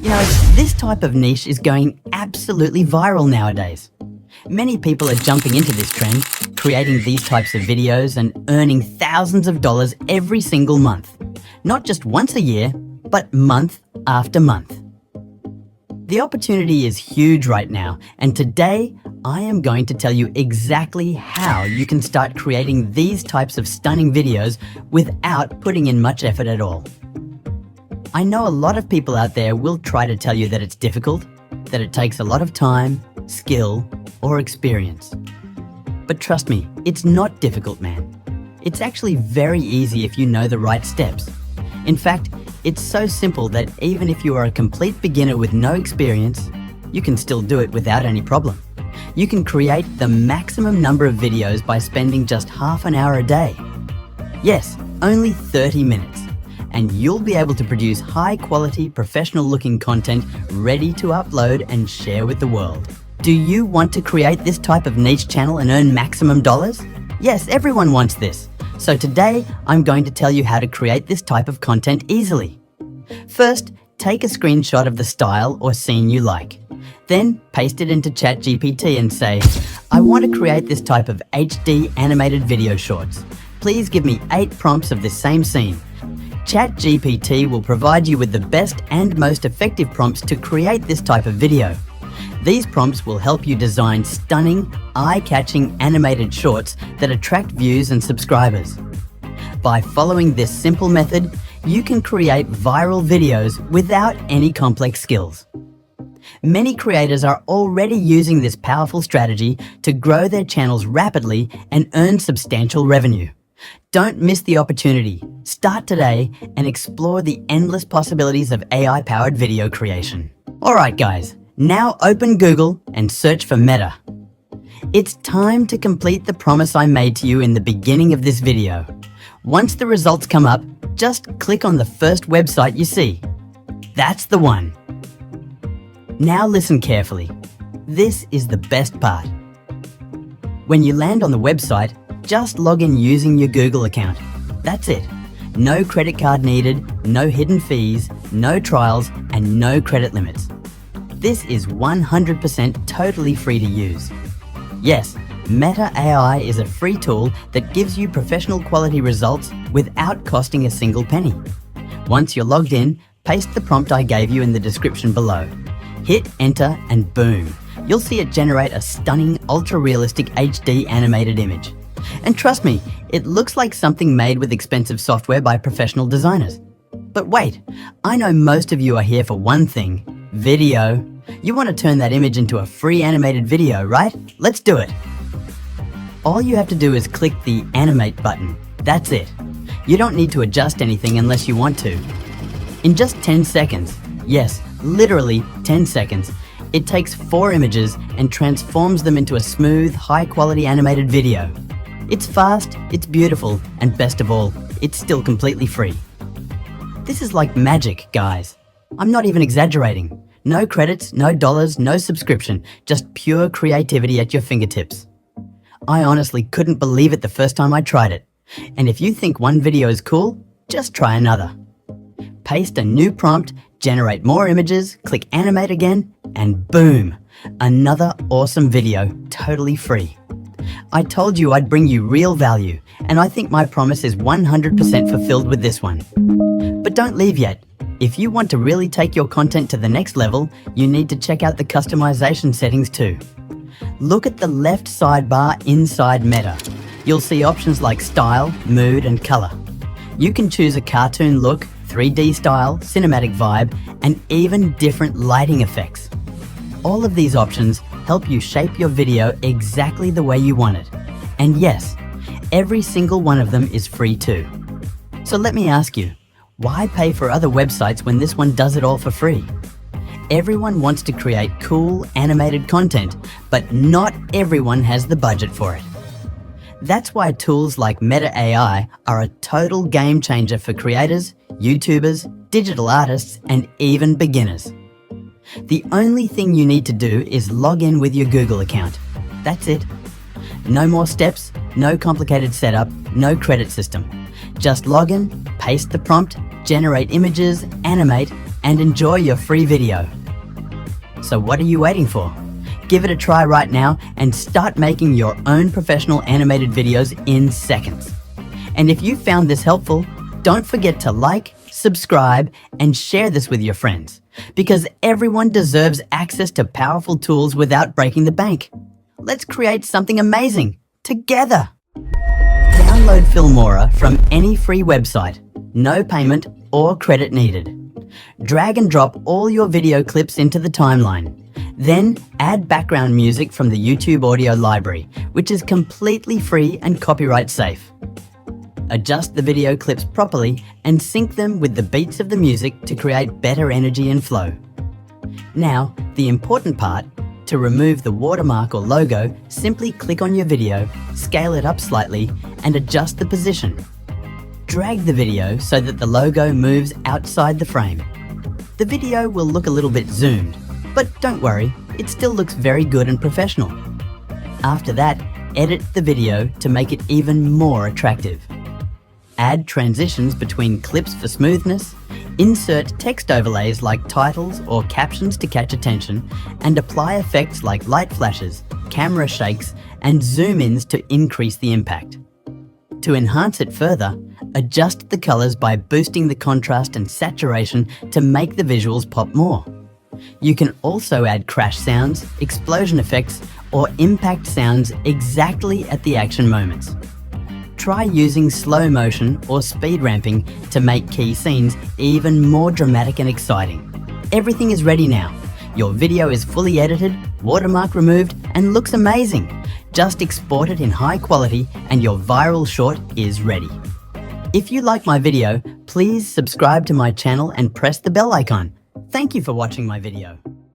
You know, this type of niche is going absolutely viral nowadays. Many people are jumping into this trend, creating these types of videos and earning thousands of dollars every single month. Not just once a year, but month after month. The opportunity is huge right now, and today I am going to tell you exactly how you can start creating these types of stunning videos without putting in much effort at all. I know a lot of people out there will try to tell you that it's difficult, that it takes a lot of time, skill, or experience. But trust me, it's not difficult, man. It's actually very easy if you know the right steps. In fact, it's so simple that even if you are a complete beginner with no experience, you can still do it without any problem. You can create the maximum number of videos by spending just half an hour a day. Yes, only 30 minutes. And you'll be able to produce high-quality, professional-looking content ready to upload and share with the world. Do you want to create this type of niche channel and earn maximum dollars? Yes, everyone wants this. So today, I'm going to tell you how to create this type of content easily. First, take a screenshot of the style or scene you like. Then, paste it into ChatGPT and say, I want to create this type of HD animated video shorts. Please give me 8 prompts of this same scene. ChatGPT will provide you with the best and most effective prompts to create this type of video. These prompts will help you design stunning, eye-catching animated shorts that attract views and subscribers. By following this simple method, you can create viral videos without any complex skills. Many creators are already using this powerful strategy to grow their channels rapidly and earn substantial revenue. Don't miss the opportunity. Start today and explore the endless possibilities of AI-powered video creation. Alright guys, now open Google and search for Meta. It's time to complete the promise I made to you in the beginning of this video. Once the results come up, just click on the first website you see. That's the one. Now listen carefully. This is the best part. When you land on the website, just log in using your Google account. That's it. No credit card needed, no hidden fees, no trials, and no credit limits. This is 100% totally free to use. Yes, Meta AI is a free tool that gives you professional quality results without costing a single penny. Once you're logged in, paste the prompt I gave you in the description below. Hit enter and boom, you'll see it generate a stunning, ultra-realistic HD animated image. And trust me, it looks like something made with expensive software by professional designers. But wait, I know most of you are here for one thing, video. You want to turn that image into a free animated video, right? Let's do it. All you have to do is click the animate button. That's it. You don't need to adjust anything unless you want to. In just 10 seconds, yes, literally 10 seconds, it takes 4 images and transforms them into a smooth, high-quality animated video. It's fast, it's beautiful, and best of all, it's still completely free. This is like magic, guys. I'm not even exaggerating. No credits, no dollars, no subscription, just pure creativity at your fingertips. I honestly couldn't believe it the first time I tried it. And if you think one video is cool, just try another. Paste a new prompt, generate more images, click animate again, and boom, another awesome video, totally free. I told you I'd bring you real value, and I think my promise is 100% fulfilled with this one. But don't leave yet. If you want to really take your content to the next level, you need to check out the customization settings too. Look at the left sidebar inside Meta. You'll see options like style, mood, and color. You can choose a cartoon look, 3D style, cinematic vibe, and even different lighting effects. All of these options help you shape your video exactly the way you want it. And yes, every single one of them is free too. So let me ask you, why pay for other websites when this one does it all for free? Everyone wants to create cool, animated content, but not everyone has the budget for it. That's why tools like Meta AI are a total game changer for creators, YouTubers, digital artists, and even beginners. The only thing you need to do is log in with your Google account. That's it. No more steps, no complicated setup, no credit system. Just log in, paste the prompt, generate images, animate, and enjoy your free video. So what are you waiting for? Give it a try right now and start making your own professional animated videos in seconds. And if you found this helpful, don't forget to like, subscribe, and share this with your friends, because everyone deserves access to powerful tools without breaking the bank. Let's create something amazing together. Download Filmora from any free website, no payment or credit needed. Drag and drop all your video clips into the timeline. Then add background music from the YouTube audio library, which is completely free and copyright safe. Adjust the video clips properly and sync them with the beats of the music to create better energy and flow. Now, the important part, to remove the watermark or logo, simply click on your video, scale it up slightly, and adjust the position. Drag the video so that the logo moves outside the frame. The video will look a little bit zoomed, but don't worry, it still looks very good and professional. After that, edit the video to make it even more attractive. Add transitions between clips for smoothness, insert text overlays like titles or captions to catch attention, and apply effects like light flashes, camera shakes, and zoom-ins to increase the impact. To enhance it further, adjust the colors by boosting the contrast and saturation to make the visuals pop more. You can also add crash sounds, explosion effects, or impact sounds exactly at the action moments. Try using slow motion or speed ramping to make key scenes even more dramatic and exciting. Everything is ready now. Your video is fully edited, watermark removed, and looks amazing. Just export it in high quality and your viral short is ready. If you like my video, please subscribe to my channel and press the bell icon. Thank you for watching my video.